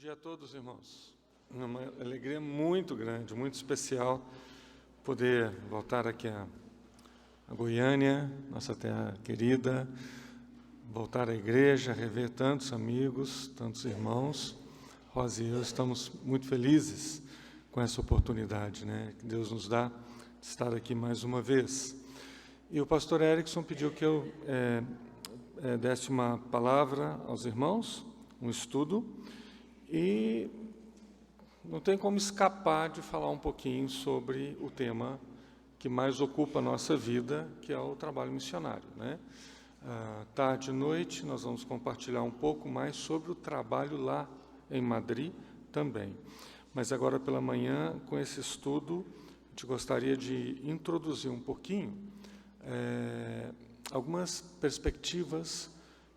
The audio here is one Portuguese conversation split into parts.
dia a todos, irmãos. Uma alegria muito grande, muito especial poder voltar aqui a Goiânia, nossa terra querida, voltar à igreja, rever tantos amigos, tantos irmãos. Rosa e eu estamos muito felizes com essa oportunidade, né, que Deus nos dá de estar aqui mais uma vez. E o pastor Erickson pediu que eu desse uma palavra aos irmãos, um estudo, e não tem como escapar de falar um pouquinho sobre o tema que mais ocupa a nossa vida, que é o trabalho missionário, né? Tarde e noite nós vamos compartilhar um pouco mais sobre o trabalho lá em Madrid também. Mas agora pela manhã, com esse estudo, a gente gostaria de introduzir um pouquinho algumas perspectivas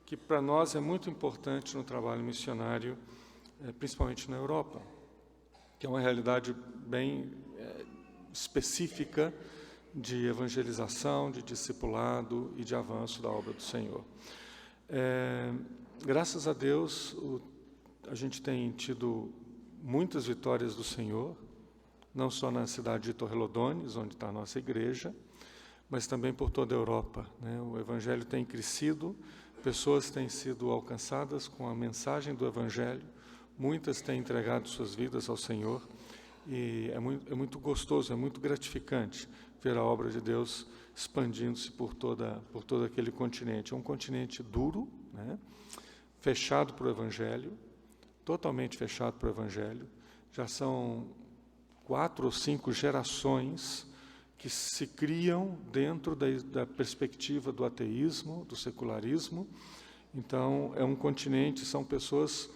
que para nós é muito importante no trabalho missionário, principalmente na Europa, que é uma realidade bem específica de evangelização, de discipulado e de avanço da obra do Senhor. Graças a Deus, a gente tem tido muitas vitórias do Senhor, não só na cidade de Torrelodones, onde está a nossa igreja, mas também por toda a Europa, né? O Evangelho tem crescido, pessoas têm sido alcançadas com a mensagem do Evangelho, muitas têm entregado suas vidas ao Senhor, e é muito gostoso, é muito gratificante ver a obra de Deus expandindo-se por todo aquele continente. É um continente duro, né? Fechado para o Evangelho, totalmente fechado para o Evangelho. Já são 4 ou 5 gerações que se criam dentro da perspectiva do ateísmo, do secularismo. Então, é um continente, são pessoas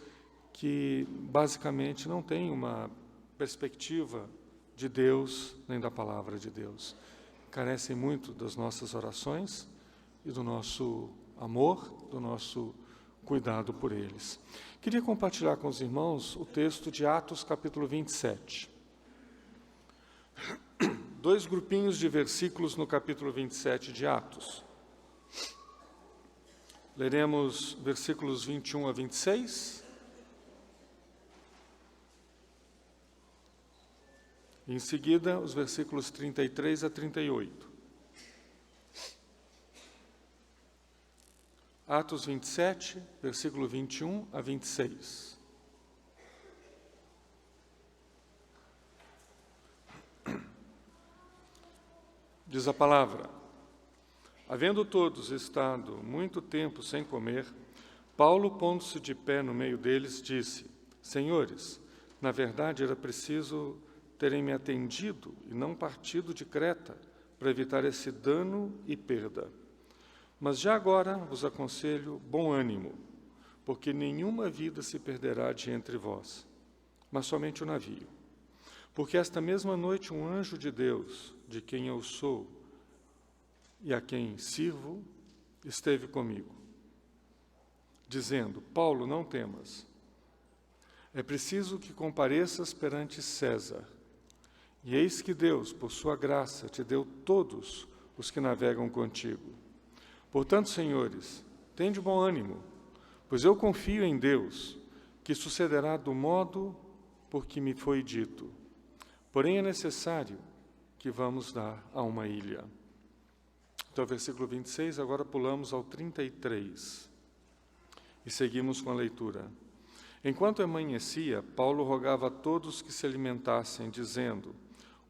que basicamente não têm uma perspectiva de Deus, nem da palavra de Deus. Carecem muito das nossas orações e do nosso amor, do nosso cuidado por eles. Queria compartilhar com os irmãos o texto de Atos, capítulo 27. 2 grupinhos de versículos no capítulo 27 de Atos. Leremos versículos 21 a 26. E em seguida, os versículos 33 a 38. Atos 27, versículo 21 a 26. Diz a palavra: havendo todos estado muito tempo sem comer, Paulo, pondo-se de pé no meio deles, disse: Senhores, na verdade era preciso terem me atendido e não partido de Creta, para evitar esse dano e perda. Mas já agora vos aconselho bom ânimo, porque nenhuma vida se perderá de entre vós, mas somente o navio. Porque esta mesma noite um anjo de Deus, de quem eu sou e a quem sirvo, esteve comigo, dizendo: Paulo, não temas. É preciso que compareças perante César. E eis que Deus, por sua graça, te deu todos os que navegam contigo. Portanto, senhores, tende bom ânimo, pois eu confio em Deus, que sucederá do modo por que me foi dito. Porém, é necessário que vamos dar a uma ilha. Então, versículo 26, agora pulamos ao 33. E seguimos com a leitura. Enquanto amanhecia, Paulo rogava a todos que se alimentassem, dizendo: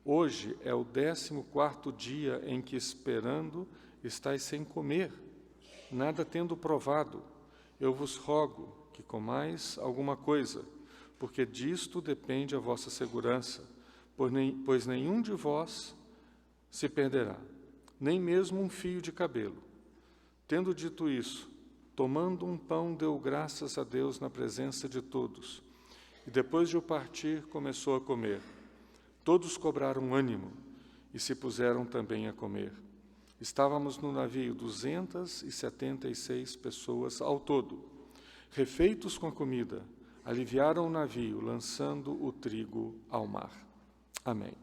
hoje é o 14º dia em que, esperando, estáis sem comer, nada tendo provado. Eu vos rogo que comais alguma coisa, porque disto depende a vossa segurança, pois nenhum de vós se perderá, nem mesmo um fio de cabelo. Tendo dito isso, tomando um pão, deu graças a Deus na presença de todos, e depois de o partir, começou a comer. Todos cobraram ânimo e se puseram também a comer. Estávamos no navio 276 pessoas ao todo. Refeitos com a comida, aliviaram o navio, lançando o trigo ao mar. Amém.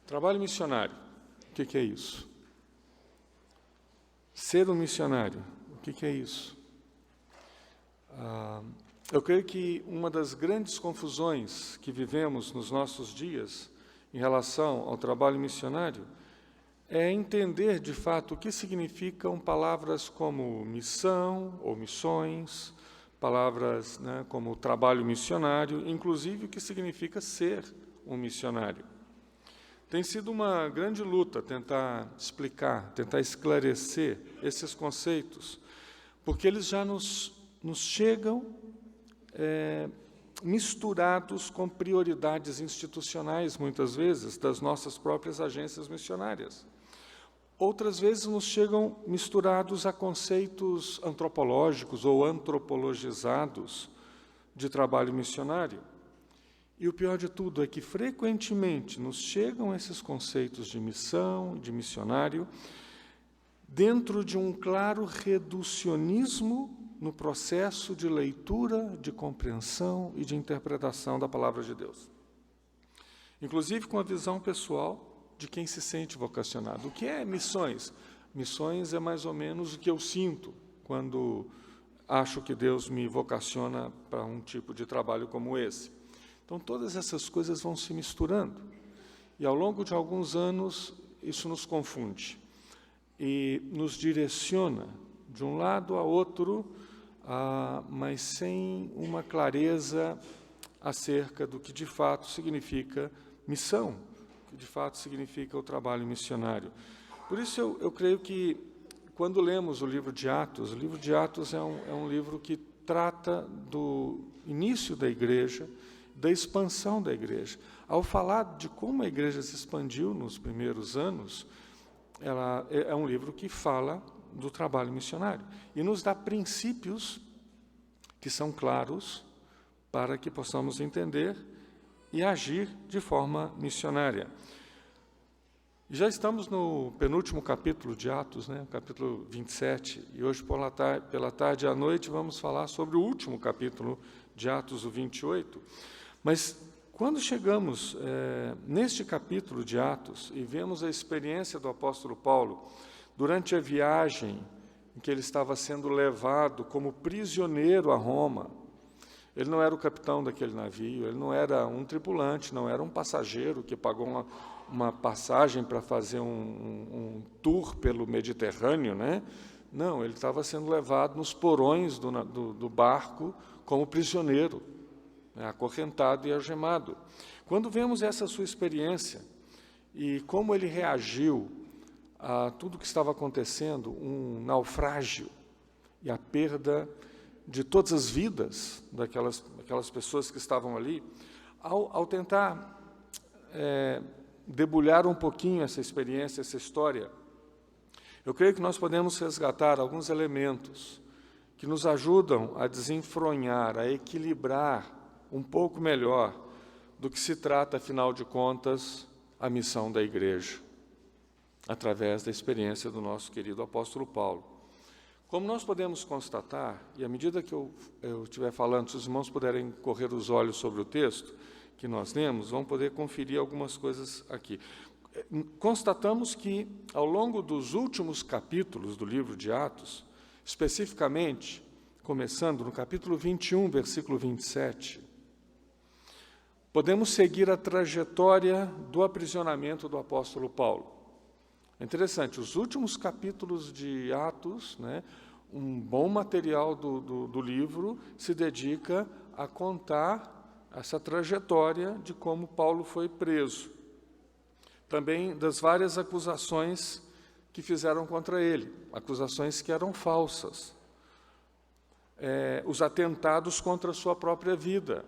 Trabalho missionário. O que é isso? Ser um missionário. O que é isso? Eu creio que uma das grandes confusões que vivemos nos nossos dias em relação ao trabalho missionário é entender, de fato, o que significam palavras como missão ou missões, palavras, né, como trabalho missionário, inclusive o que significa ser um missionário. Tem sido uma grande luta tentar explicar, tentar esclarecer esses conceitos, porque eles já nos chegam misturados com prioridades institucionais, muitas vezes, das nossas próprias agências missionárias. Outras vezes nos chegam misturados a conceitos antropológicos ou antropologizados de trabalho missionário. E o pior de tudo é que, frequentemente, nos chegam esses conceitos de missão, de missionário, dentro de um claro reducionismo no processo de leitura, de compreensão e de interpretação da palavra de Deus. Inclusive com a visão pessoal de quem se sente vocacionado. O que é missões? Missões é mais ou menos o que eu sinto quando acho que Deus me vocaciona para um tipo de trabalho como esse. Então, todas essas coisas vão se misturando. E, ao longo de alguns anos, isso nos confunde e nos direciona de um lado a outro, mas sem uma clareza acerca do que de fato significa missão, o que de fato significa o trabalho missionário. Por isso eu creio que, quando lemos o livro de Atos é um livro que trata do início da igreja, da expansão da igreja. Ao falar de como a igreja se expandiu nos primeiros anos, ela é um livro que fala do trabalho missionário e nos dá princípios que são claros para que possamos entender e agir de forma missionária. Já estamos no penúltimo capítulo de Atos, né, capítulo 27, e hoje pela tarde e à noite vamos falar sobre o último capítulo de Atos, o 28. Mas quando chegamos neste capítulo de Atos e vemos a experiência do apóstolo Paulo durante a viagem em que ele estava sendo levado como prisioneiro a Roma, ele não era o capitão daquele navio, ele não era um tripulante, não era um passageiro que pagou uma passagem para fazer um tour pelo Mediterrâneo, né? Não, ele estava sendo levado nos porões do barco como prisioneiro, né, acorrentado e algemado. Quando vemos essa sua experiência e como ele reagiu a tudo o que estava acontecendo, um naufrágio e a perda de todas as vidas daquelas pessoas que estavam ali, ao tentar debulhar um pouquinho essa experiência, essa história, eu creio que nós podemos resgatar alguns elementos que nos ajudam a desenfronhar, a equilibrar um pouco melhor do que se trata, afinal de contas, a missão da igreja, através da experiência do nosso querido apóstolo Paulo. Como nós podemos constatar, e à medida que eu estiver falando, se os irmãos puderem correr os olhos sobre o texto que nós lemos, vão poder conferir algumas coisas aqui. Constatamos que, ao longo dos últimos capítulos do livro de Atos, especificamente, começando no capítulo 21, versículo 27, podemos seguir a trajetória do aprisionamento do apóstolo Paulo. É interessante, os últimos capítulos de Atos, né, um bom material do livro, se dedica a contar essa trajetória de como Paulo foi preso. Também das várias acusações que fizeram contra ele, acusações que eram falsas. Os atentados contra a sua própria vida,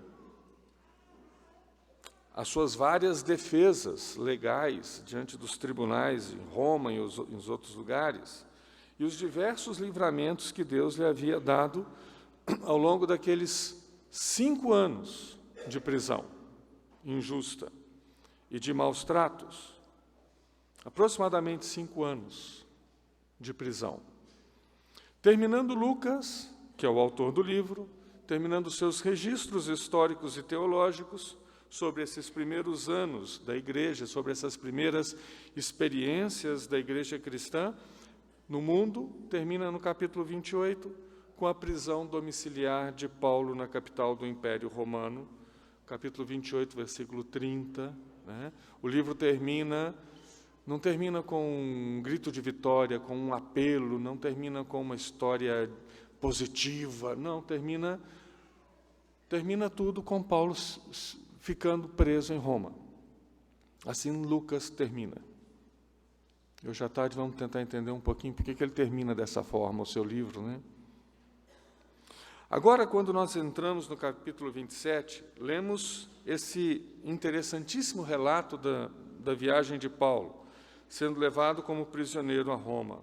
as suas várias defesas legais diante dos tribunais em Roma e em outros lugares, e os diversos livramentos que Deus lhe havia dado ao longo daqueles 5 anos de prisão injusta e de maus tratos, aproximadamente 5 anos de prisão. Terminando Lucas, que é o autor do livro, terminando seus registros históricos e teológicos sobre esses primeiros anos da igreja, sobre essas primeiras experiências da igreja cristã no mundo, termina no capítulo 28, com a prisão domiciliar de Paulo na capital do Império Romano, capítulo 28, versículo 30. Né? O livro não termina com um grito de vitória, com um apelo, não termina com uma história positiva, não, termina tudo com Paulo ficando preso em Roma. Assim Lucas termina. Hoje à tarde vamos tentar entender um pouquinho por que ele termina dessa forma, o seu livro, né? Agora, quando nós entramos no capítulo 27, lemos esse interessantíssimo relato da viagem de Paulo, sendo levado como prisioneiro a Roma.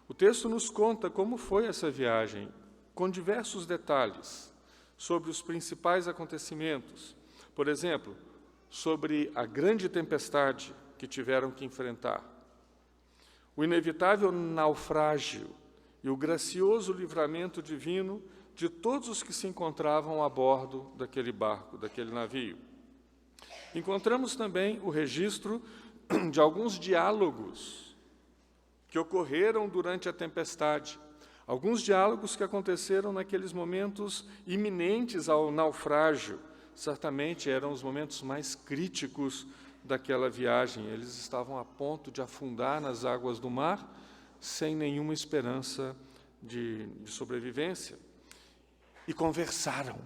O texto nos conta como foi essa viagem, com diversos detalhes sobre os principais acontecimentos. Por exemplo, sobre a grande tempestade que tiveram que enfrentar, o inevitável naufrágio e o gracioso livramento divino de todos os que se encontravam a bordo daquele barco, daquele navio. Encontramos também o registro de alguns diálogos que ocorreram durante a tempestade, alguns diálogos que aconteceram naqueles momentos iminentes ao naufrágio. Certamente eram os momentos mais críticos daquela viagem. Eles estavam a ponto de afundar nas águas do mar, sem nenhuma esperança de sobrevivência. E conversaram.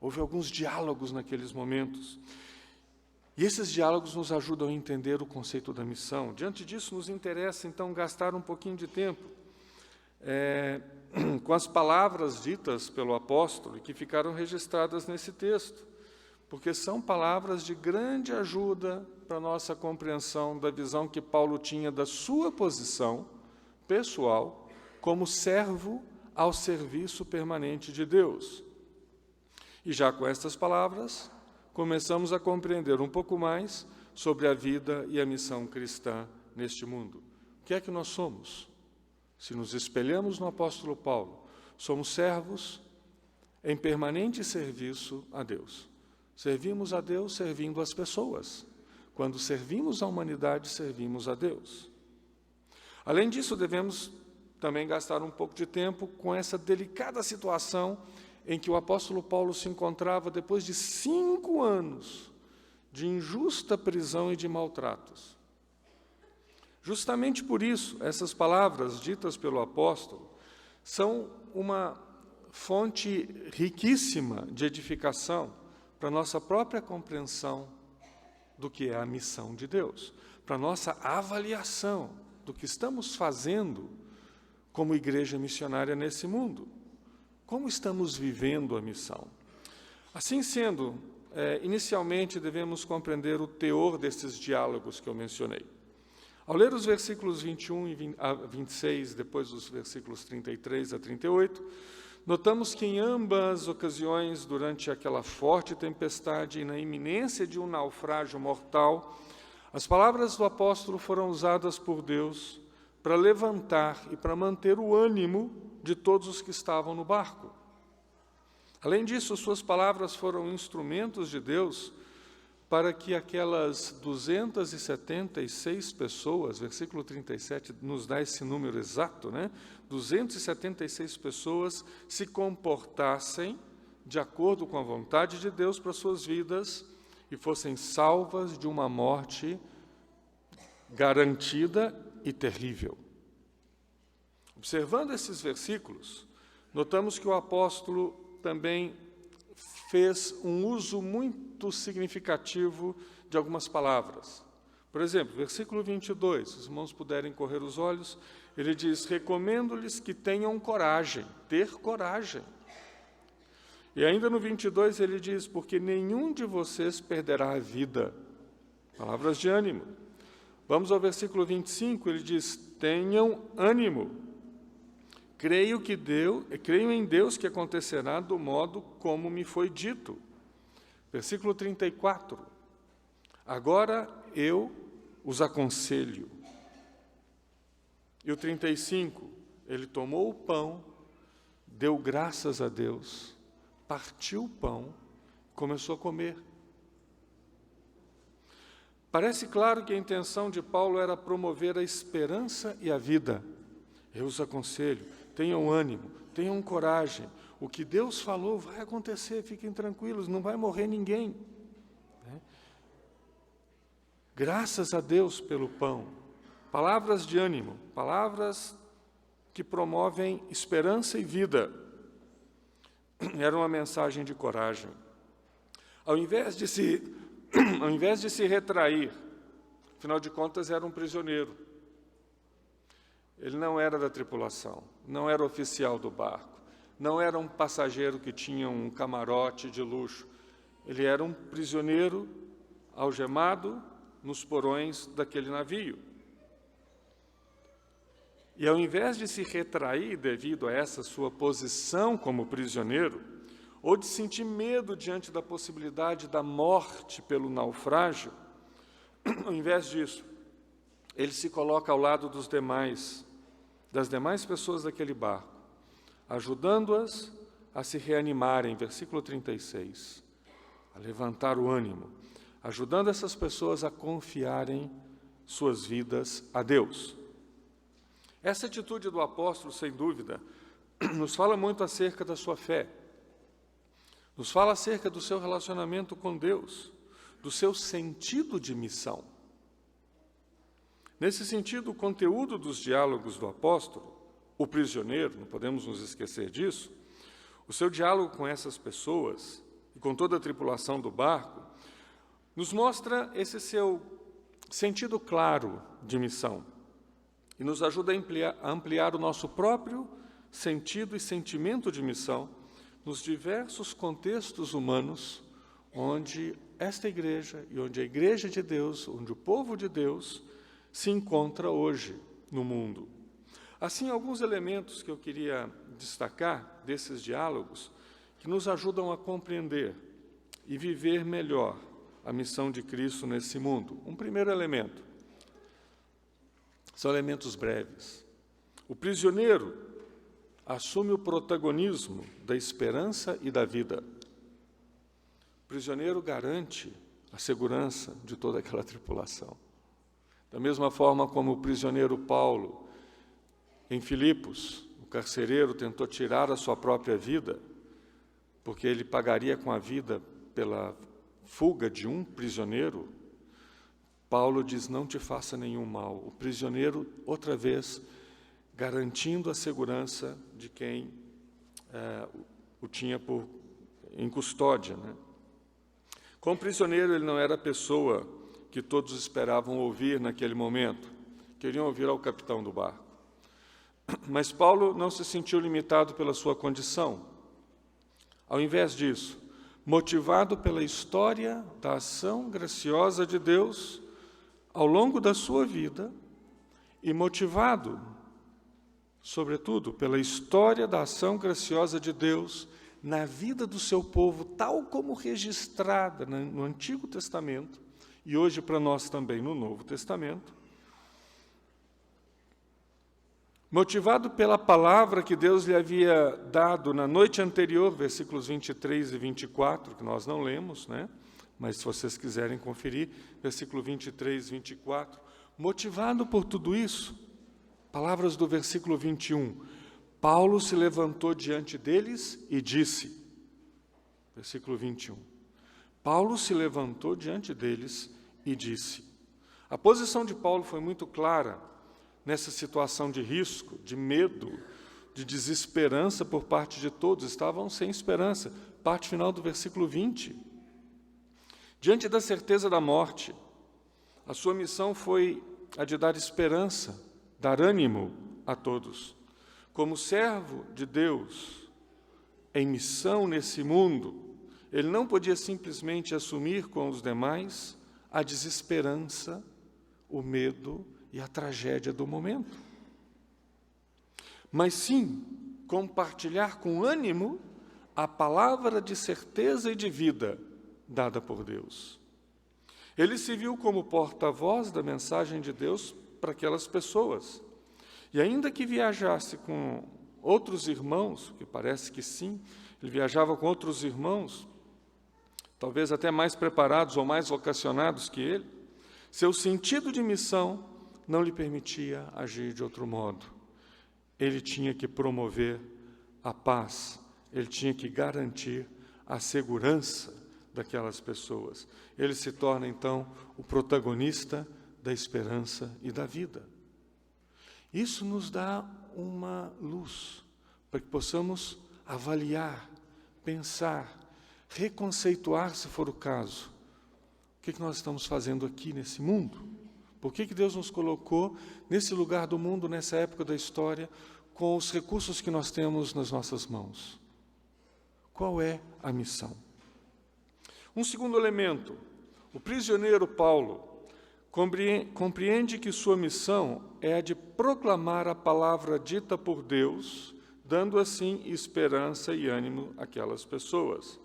Houve alguns diálogos naqueles momentos. E esses diálogos nos ajudam a entender o conceito da missão. Diante disso, nos interessa, então, gastar um pouquinho de tempo com as palavras ditas pelo apóstolo e que ficaram registradas nesse texto, porque são palavras de grande ajuda para a nossa compreensão da visão que Paulo tinha da sua posição pessoal como servo ao serviço permanente de Deus. E já com estas palavras, começamos a compreender um pouco mais sobre a vida e a missão cristã neste mundo. O que é que nós somos? Se nos espelhamos no apóstolo Paulo, somos servos em permanente serviço a Deus. Servimos a Deus servindo as pessoas. Quando servimos a humanidade, servimos a Deus. Além disso, devemos também gastar um pouco de tempo com essa delicada situação em que o apóstolo Paulo se encontrava depois de 5 anos de injusta prisão e de maltratos. Justamente por isso, essas palavras ditas pelo apóstolo são uma fonte riquíssima de edificação para a nossa própria compreensão do que é a missão de Deus, para a nossa avaliação do que estamos fazendo como igreja missionária nesse mundo. Como estamos vivendo a missão? Assim sendo, inicialmente devemos compreender o teor desses diálogos que eu mencionei. Ao ler os versículos 21 a 26, depois os versículos 33 a 38, notamos que em ambas ocasiões, durante aquela forte tempestade e na iminência de um naufrágio mortal, as palavras do apóstolo foram usadas por Deus para levantar e para manter o ânimo de todos os que estavam no barco. Além disso, suas palavras foram instrumentos de Deus para que aquelas 276 pessoas, versículo 37 nos dá esse número exato, né? 276 pessoas se comportassem de acordo com a vontade de Deus para suas vidas e fossem salvas de uma morte garantida e terrível. Observando esses versículos, notamos que o apóstolo também fez um uso muito significativo de algumas palavras. Por exemplo, versículo 22, se os irmãos puderem correr os olhos, ele diz: recomendo-lhes que tenham coragem, ter coragem. E ainda no 22 ele diz: porque nenhum de vocês perderá a vida. Palavras de ânimo. Vamos ao versículo 25, ele diz: tenham ânimo. Creio em Deus que acontecerá do modo como me foi dito. Versículo 34. Agora eu os aconselho. E o 35. Ele tomou o pão, deu graças a Deus, partiu o pão, começou a comer. Parece claro que a intenção de Paulo era promover a esperança e a vida. Eu os aconselho, tenham ânimo, tenham coragem. O que Deus falou vai acontecer, fiquem tranquilos, não vai morrer ninguém. Graças a Deus pelo pão. Palavras de ânimo, palavras que promovem esperança e vida. Era uma mensagem de coragem. Ao invés de se retrair, afinal de contas era um prisioneiro. Ele não era da tripulação, não era oficial do barco, não era um passageiro que tinha um camarote de luxo. Ele era um prisioneiro algemado nos porões daquele navio. E ao invés de se retrair devido a essa sua posição como prisioneiro, ou de sentir medo diante da possibilidade da morte pelo naufrágio, ao invés disso, ele se coloca ao lado das demais pessoas daquele barco, ajudando-as a se reanimarem, versículo 36, a levantar o ânimo, ajudando essas pessoas a confiarem suas vidas a Deus. Essa atitude do apóstolo, sem dúvida, nos fala muito acerca da sua fé, nos fala acerca do seu relacionamento com Deus, do seu sentido de missão. Nesse sentido, o conteúdo dos diálogos do apóstolo, o prisioneiro, não podemos nos esquecer disso, o seu diálogo com essas pessoas e com toda a tripulação do barco, nos mostra esse seu sentido claro de missão e nos ajuda a ampliar o nosso próprio sentido e sentimento de missão nos diversos contextos humanos onde esta igreja e onde a igreja de Deus, onde o povo de Deus se encontra hoje no mundo. Assim, alguns elementos que eu queria destacar desses diálogos que nos ajudam a compreender e viver melhor a missão de Cristo nesse mundo. Um primeiro elemento, são elementos breves. O prisioneiro assume o protagonismo da esperança e da vida. O prisioneiro garante a segurança de toda aquela tripulação. Da mesma forma como o prisioneiro Paulo, em Filipos, o carcereiro tentou tirar a sua própria vida, porque ele pagaria com a vida pela fuga de um prisioneiro, Paulo diz, não te faça nenhum mal. O prisioneiro, outra vez, garantindo a segurança de quem o tinha em custódia, né? Como prisioneiro, ele não era a pessoa que todos esperavam ouvir naquele momento. Queriam ouvir ao capitão do barco. Mas Paulo não se sentiu limitado pela sua condição. Ao invés disso, motivado pela história da ação graciosa de Deus ao longo da sua vida e motivado, sobretudo, pela história da ação graciosa de Deus na vida do seu povo, tal como registrada no Antigo Testamento e hoje para nós também no Novo Testamento, motivado pela palavra que Deus lhe havia dado na noite anterior, versículos 23 e 24, que nós não lemos, né? Mas se vocês quiserem conferir, versículo 23 e 24, motivado por tudo isso, palavras do versículo 21, Paulo se levantou diante deles e disse, versículo 21, Paulo se levantou diante deles e disse. A posição de Paulo foi muito clara nessa situação de risco, de medo, de desesperança por parte de todos. Estavam sem esperança. Parte final do versículo 20. Diante da certeza da morte, a sua missão foi a de dar esperança, dar ânimo a todos. Como servo de Deus, em missão nesse mundo, ele não podia simplesmente assumir com os demais a desesperança, o medo e a tragédia do momento. Mas sim, compartilhar com ânimo a palavra de certeza e de vida dada por Deus. Ele se viu como porta-voz da mensagem de Deus para aquelas pessoas. E ainda que viajasse com outros irmãos, que parece que sim, ele viajava com outros irmãos, talvez até mais preparados ou mais vocacionados que ele, seu sentido de missão não lhe permitia agir de outro modo. ele tinha que promover a paz, ele tinha que garantir a segurança daquelas pessoas. Ele se torna, então, o protagonista da esperança e da vida. Isso nos dá uma luz para que possamos avaliar, pensar, reconceituar, se for o caso. O que nós estamos fazendo aqui nesse mundo? Por que Deus nos colocou nesse lugar do mundo, nessa época da história, com os recursos que nós temos nas nossas mãos? Qual é a missão? Um segundo elemento, o prisioneiro Paulo compreende que sua missão é a de proclamar a palavra dita por Deus, dando assim esperança e ânimo àquelas pessoas.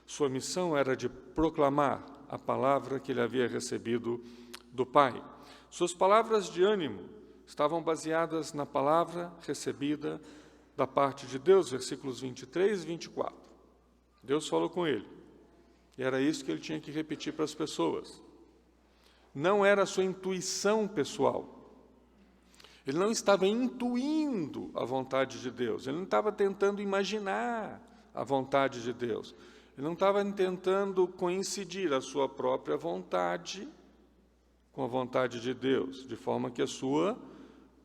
Sua missão era de proclamar a palavra que ele havia recebido do Pai. Suas palavras de ânimo estavam baseadas na palavra recebida da parte de Deus, versículos 23 e 24. Deus falou com ele, e era isso que ele tinha que repetir para as pessoas. Não era a sua intuição pessoal. Ele não estava intuindo a vontade de Deus, ele não estava tentando imaginar a vontade de Deus, ele não estava tentando coincidir a sua própria vontade com a vontade de Deus, de forma que a sua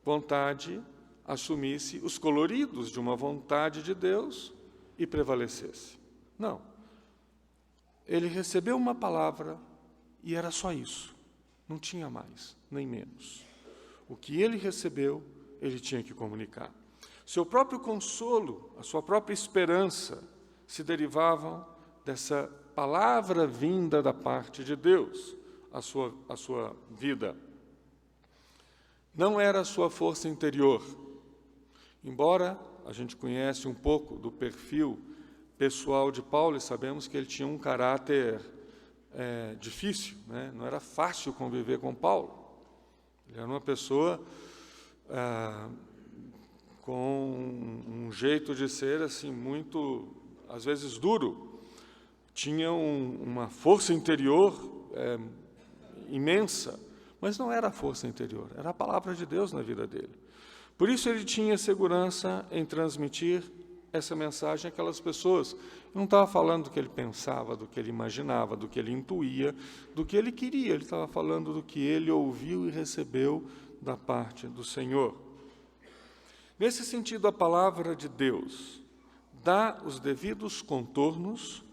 vontade assumisse os coloridos de uma vontade de Deus e prevalecesse. Não. Ele recebeu uma palavra e era só isso. Não tinha mais, nem menos. O que ele recebeu, ele tinha que comunicar. Seu próprio consolo, a sua própria esperança, se derivavam dessa palavra vinda da parte de Deus, a sua vida. Não era a sua força interior. Embora a gente conhece um pouco do perfil pessoal de Paulo e sabemos que ele tinha um caráter difícil, né? Não era fácil conviver com Paulo. Ele era uma pessoa com um jeito de ser assim muito, às vezes, duro. Tinha uma força interior imensa, mas não era a força interior, era a palavra de Deus na vida dele. Por isso ele tinha segurança em transmitir essa mensagem àquelas pessoas. Ele não estava falando do que ele pensava, do que ele imaginava, do que ele intuía, do que ele queria. Ele estava falando do que ele ouviu e recebeu da parte do Senhor. Nesse sentido, a palavra de Deus dá os devidos contornos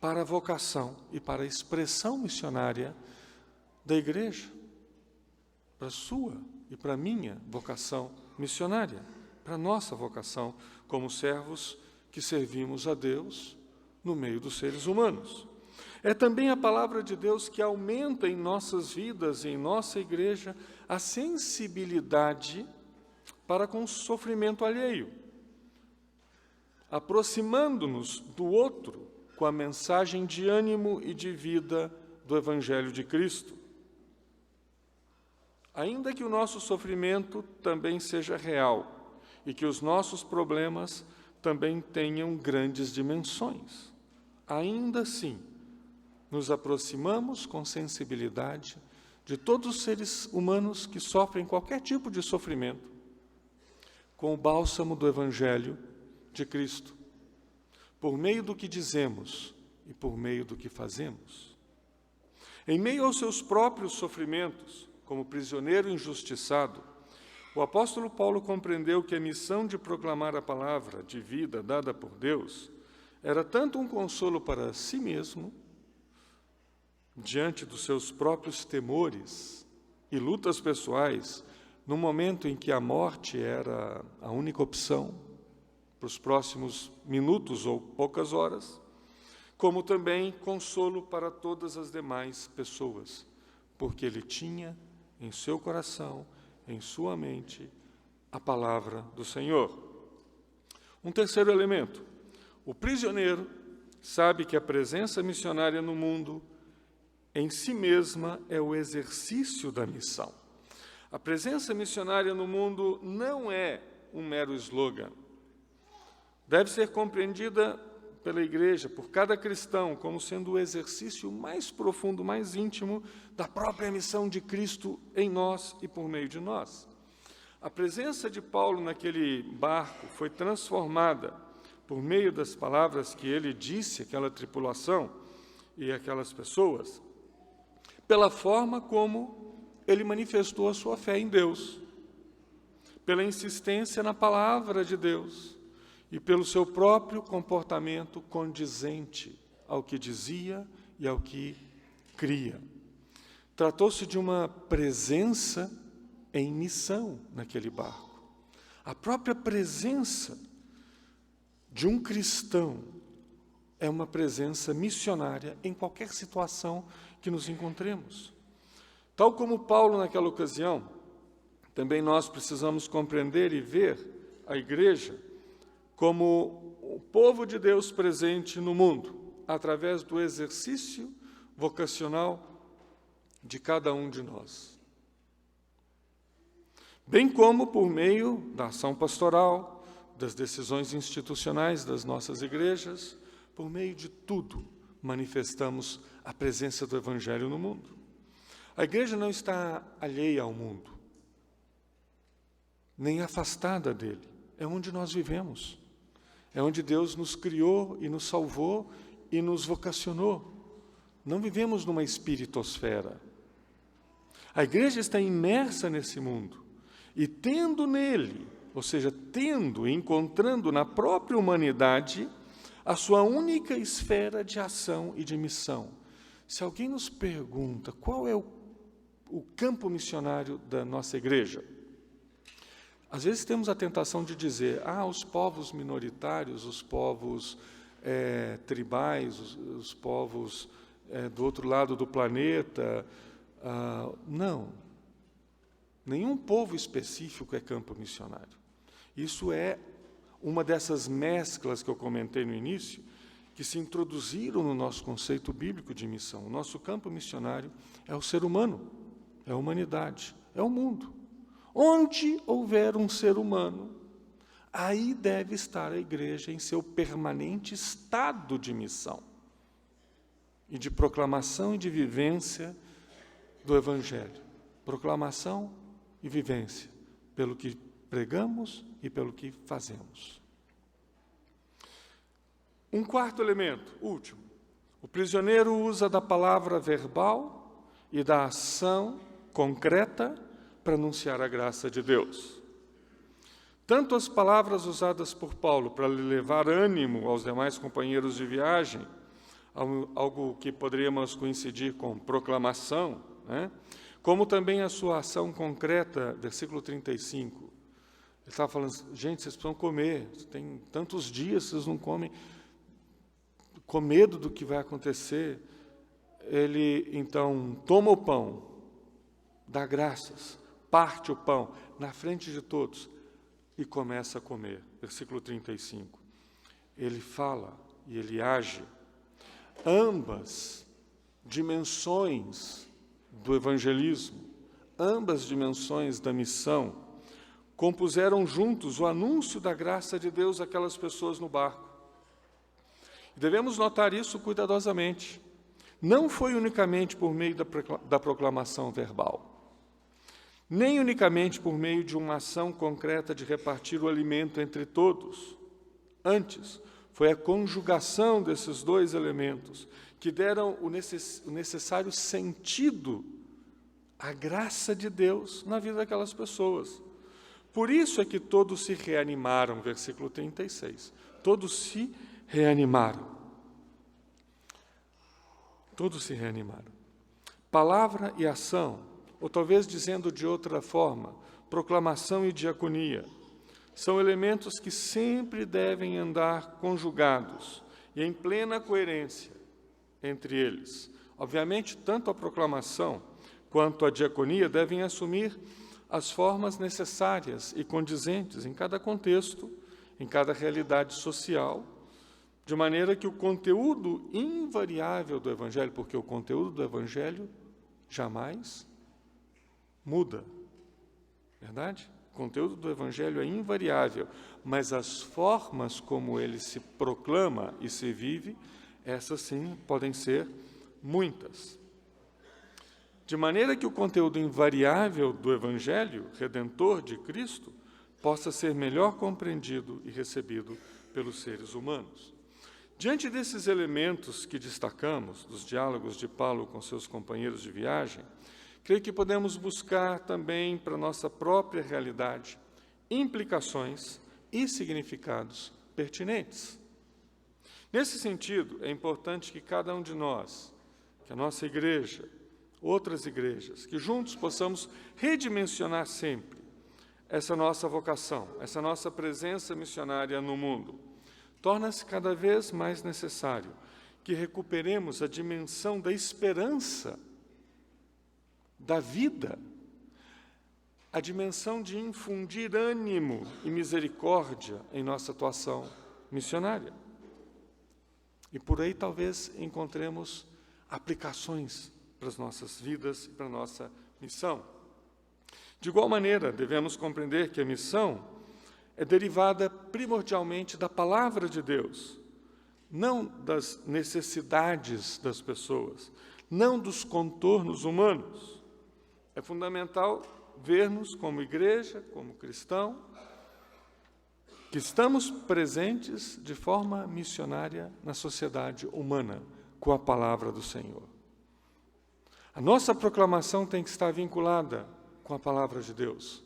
para a vocação e para a expressão missionária da igreja, para a sua e para a minha vocação missionária, para a nossa vocação como servos que servimos a Deus no meio dos seres humanos. É também a palavra de Deus que aumenta em nossas vidas e em nossa igreja a sensibilidade para com o sofrimento alheio, aproximando-nos do outro com a mensagem de ânimo e de vida do Evangelho de Cristo. Ainda que o nosso sofrimento também seja real e que os nossos problemas também tenham grandes dimensões, ainda assim, nos aproximamos com sensibilidade de todos os seres humanos que sofrem qualquer tipo de sofrimento, com o bálsamo do Evangelho de Cristo, por meio do que dizemos e por meio do que fazemos. Em meio aos seus próprios sofrimentos, como prisioneiro injustiçado, o apóstolo Paulo compreendeu que a missão de proclamar a palavra de vida dada por Deus era tanto um consolo para si mesmo, diante dos seus próprios temores e lutas pessoais, no momento em que a morte era a única opção para os próximos minutos ou poucas horas, como também consolo para todas as demais pessoas, porque ele tinha em seu coração, em sua mente, a palavra do Senhor. Um terceiro elemento, o prisioneiro sabe que a presença missionária no mundo, em si mesma, é o exercício da missão. A presença missionária no mundo não é um mero slogan. Deve ser compreendida pela igreja, por cada cristão, como sendo o exercício mais profundo, mais íntimo da própria missão de Cristo em nós e por meio de nós. A presença de Paulo naquele barco foi transformada por meio das palavras que ele disse àquela tripulação e àquelas pessoas, pela forma como ele manifestou a sua fé em Deus, pela insistência na palavra de Deus e pelo seu próprio comportamento condizente ao que dizia e ao que cria. Tratou-se de uma presença em missão naquele barco. A própria presença de um cristão é uma presença missionária em qualquer situação que nos encontremos. Tal como Paulo naquela ocasião, também nós precisamos compreender e ver a igreja como o povo de Deus presente no mundo, através do exercício vocacional de cada um de nós. Bem como por meio da ação pastoral, das decisões institucionais das nossas igrejas, por meio de tudo, manifestamos a presença do Evangelho no mundo. A igreja não está alheia ao mundo, nem afastada dele. É onde nós vivemos. É onde Deus nos criou e nos salvou e nos vocacionou. Não vivemos numa espiritosfera. A igreja está imersa nesse mundo e tendo nele, ou seja, tendo e encontrando na própria humanidade a sua única esfera de ação e de missão. Se alguém nos pergunta qual é o campo missionário da nossa igreja, às vezes temos a tentação de dizer, os povos minoritários, os povos tribais, os povos do outro lado do planeta. Não. Nenhum povo específico é campo missionário. Isso é uma dessas mesclas que eu comentei no início, que se introduziram no nosso conceito bíblico de missão. O nosso campo missionário é o ser humano, é a humanidade, é o mundo. Onde houver um ser humano, aí deve estar a igreja em seu permanente estado de missão e de proclamação e de vivência do Evangelho. Proclamação e vivência, pelo que pregamos e pelo que fazemos. Um quarto elemento, último. O prisioneiro usa da palavra verbal e da ação concreta para anunciar a graça de Deus. Tanto as palavras usadas por Paulo para lhe levar ânimo aos demais companheiros de viagem, algo que poderíamos coincidir com proclamação, como também a sua ação concreta, versículo 35. Ele estava falando, gente, vocês precisam comer, tem tantos dias que vocês não comem, com medo do que vai acontecer. Ele, então, toma o pão, dá graças, parte o pão na frente de todos e começa a comer. Versículo 35. Ele fala e ele age. Ambas dimensões do evangelismo, ambas dimensões da missão, compuseram juntos o anúncio da graça de Deus àquelas pessoas no barco. Devemos notar isso cuidadosamente. Não foi unicamente por meio da proclamação verbal, nem unicamente por meio de uma ação concreta de repartir o alimento entre todos. Antes, foi a conjugação desses dois elementos que deram o necessário sentido à graça de Deus na vida daquelas pessoas. Por isso é que todos se reanimaram, versículo 36. Todos se reanimaram. Todos se reanimaram. Palavra e ação, ou talvez dizendo de outra forma, proclamação e diaconia, são elementos que sempre devem andar conjugados e em plena coerência entre eles. Obviamente, tanto a proclamação quanto a diaconia devem assumir as formas necessárias e condizentes em cada contexto, em cada realidade social, de maneira que o conteúdo invariável do Evangelho, porque o conteúdo do Evangelho jamais muda, verdade? O conteúdo do Evangelho é invariável, mas as formas como ele se proclama e se vive, essas sim podem ser muitas. de maneira que o conteúdo invariável do Evangelho redentor de Cristo possa ser melhor compreendido e recebido pelos seres humanos. Diante desses elementos que destacamos, dos diálogos de Paulo com seus companheiros de viagem, creio que podemos buscar também para a nossa própria realidade implicações e significados pertinentes. Nesse sentido, é importante que cada um de nós, que a nossa igreja, outras igrejas, que juntos possamos redimensionar sempre essa nossa vocação, essa nossa presença missionária no mundo. Torna-se cada vez mais necessário que recuperemos a dimensão da esperança, da vida, a dimensão de infundir ânimo e misericórdia em nossa atuação missionária. E por aí talvez encontremos aplicações para as nossas vidas e para a nossa missão. De igual maneira, devemos compreender que a missão é derivada primordialmente da palavra de Deus, não das necessidades das pessoas, não dos contornos humanos. É fundamental ver-nos como igreja, como cristão, que estamos presentes de forma missionária na sociedade humana, com a palavra do Senhor. A nossa proclamação tem que estar vinculada com a palavra de Deus.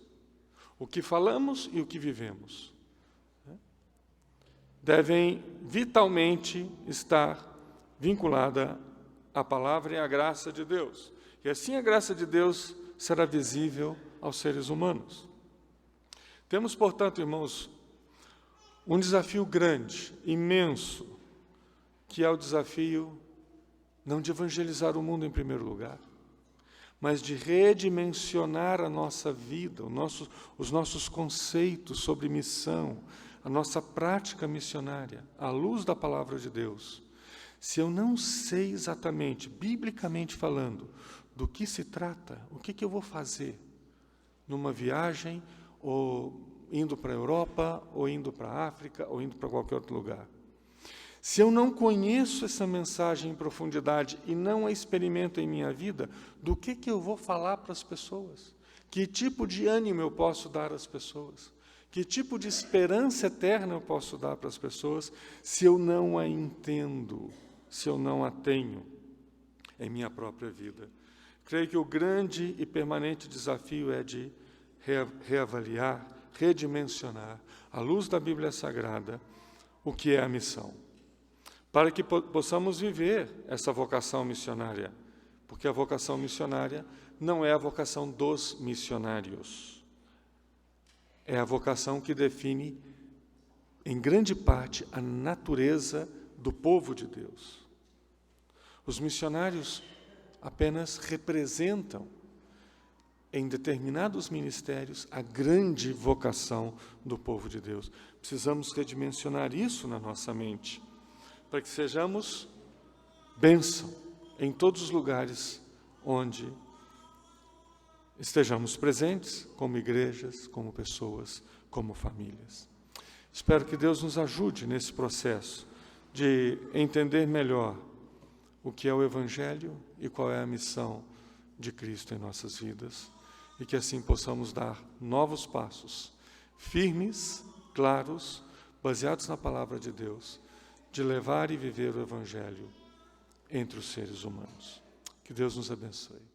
O que falamos e o que vivemos devem vitalmente estar vinculada à palavra e à graça de Deus. E assim a graça de Deus será visível aos seres humanos. Temos, portanto, irmãos, um desafio grande, imenso, que é o desafio não de evangelizar o mundo em primeiro lugar, mas de redimensionar a nossa vida, os nossos conceitos sobre missão, a nossa prática missionária, à luz da palavra de Deus. Se eu não sei exatamente, biblicamente falando, do que se trata, o que eu vou fazer numa viagem, ou indo para a Europa, ou indo para a África, ou indo para qualquer outro lugar. Se eu não conheço essa mensagem em profundidade e não a experimento em minha vida, do que eu vou falar para as pessoas? Que tipo de ânimo eu posso dar às pessoas? Que tipo de esperança eterna eu posso dar para as pessoas se eu não a entendo, se eu não a tenho em minha própria vida? Creio que o grande e permanente desafio é de reavaliar, redimensionar, à luz da Bíblia Sagrada, o que é a missão, para que possamos viver essa vocação missionária, porque a vocação missionária não é a vocação dos missionários, é a vocação que define, em grande parte, a natureza do povo de Deus. Os missionários apenas representam, em determinados ministérios, a grande vocação do povo de Deus. Precisamos redimensionar isso na nossa mente, para que sejamos bênção em todos os lugares onde estejamos presentes, como igrejas, como pessoas, como famílias. Espero que Deus nos ajude nesse processo de entender melhor o que é o Evangelho e qual é a missão de Cristo em nossas vidas, e que assim possamos dar novos passos, firmes, claros, baseados na palavra de Deus, de levar e viver o Evangelho entre os seres humanos. Que Deus nos abençoe.